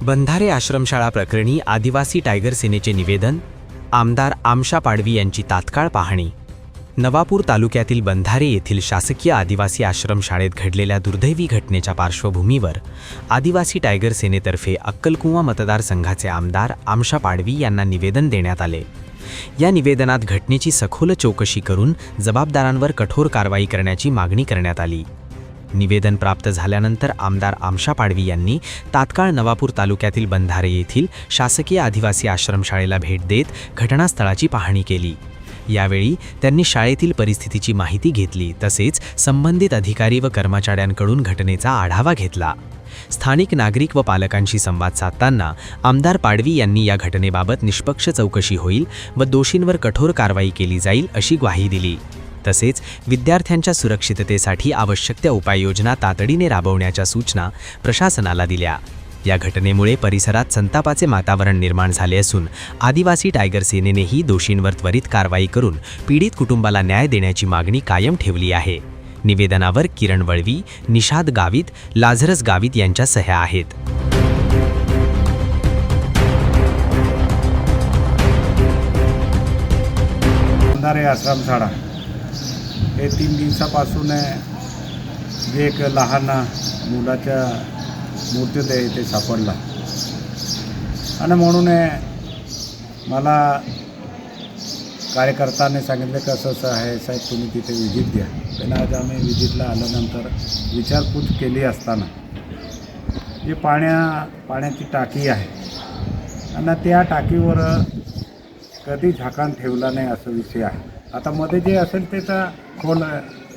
बंधारे आश्रमशाळा प्रकरणी आदिवासी टायगर सेनेचे निवेदन, आमदार आमशा पाडवी यांची तात्काळ पाहणी। नवापूर तालुक्यातील बंधारे येथील शासकीय आदिवासी आश्रमशाळेत घडलेल्या दुर्दैवी घटनेच्या पार्श्वभूमीवर आदिवासी टायगर सेनेतर्फे अक्कलकुवा मतदारसंघाचे आमदार आमशा पाडवी यांना निवेदन देण्यात आले। या निवेदनात घटनेची सखोल चौकशी करून जबाबदारांवर कठोर कारवाई करण्याची मागणी करण्यात आली। निवेदन प्राप्त झाल्यानंतर आमदार आमशा पाडवी यांनी तात्काळ नवापूर तालुक्यातील बंधारे येथील शासकीय आदिवासी आश्रमशाळेला भेट देत घटनास्थळाची पाहणी केली। यावेळी त्यांनी शाळेतील परिस्थितीची माहिती घेतली, तसेच संबंधित अधिकारी व कर्मचाऱ्यांकडून घटनेचा आढावा घेतला। स्थानिक नागरिक व पालकांशी संवाद साधताना आमदार पाडवी यांनी या घटनेबाबत निष्पक्ष चौकशी होईल व दोषींवर कठोर कारवाई केली जाईल अशी ग्वाही दिली। तसेच विद्यार्थ्यांच्या सुरक्षिततेसाठी आवश्यक त्या उपाययोजना तातडीने राबवण्याच्या सूचना प्रशासनाला दिल्या। या घटनेमुळे परिसरात संतापाचे वातावरण निर्माण झाले असून आदिवासी टायगर सेनेनेही दोषींवर त्वरित कारवाई करून पीडित कुटुंबाला न्याय देण्याची मागणी कायम ठेवली आहे। निवेदनावर किरण वळवी, निषाद गावित, लाझरस गावित यांच्या सह्या आहेत। बंधारे आश्रमशाळा हे 3 दिवसापासून जे एक लहान मुलाच्या मृतदेह इथे सापडला आणि म्हणून मला कार्यकर्त्यांनी सांगितलं की असं आहे साहेब, तुम्ही तिथे विजिट द्या। पण आज आम्ही विजिटला आल्यानंतर विचारपूस केली असताना जी पाण्याची टाकी आहे आणि त्या टाकीवर कधी झाकण ठेवला नाही असा विषय आहे। आता मध्ये जे असेल ते तर खोल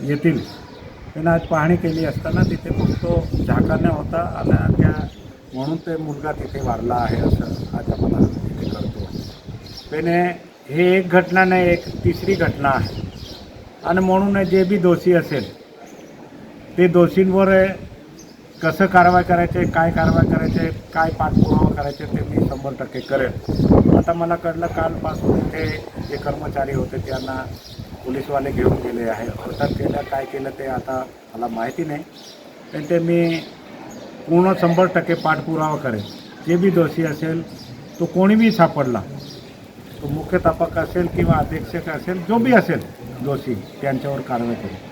येतील, पण आज पाहणी केली असताना तिथे फक्त झाकण होता आणि त्या म्हणून ते मुलगा तिथे वारला आहे असं आज आपण तिथे करतो। पण हे एक घटना नाही, एक तिसरी घटना आहे आणि म्हणून जे बी दोषी असेल ते दोषींवर कसं कारवाई करायचे, काय कारवाई करायचे, काय पाठपुरावा करायचे ते मी 100% करेन। आता मला कळलं कालपासून इथे जे कर्मचारी होते त्यांना पोलीसवाले घेऊन गेले आहे। अटक केलं, काय केलं ते आता मला माहिती नाही, पण ते मी पूर्ण 100% पाठपुरावा करेन। जे बी दोषी असेल तो कोणी बी सापडला, तो मुख्याध्यापक असेल किंवा अधीक्षक असेल, जो बी असेल दोषी त्यांच्यावर कारवाई करेल।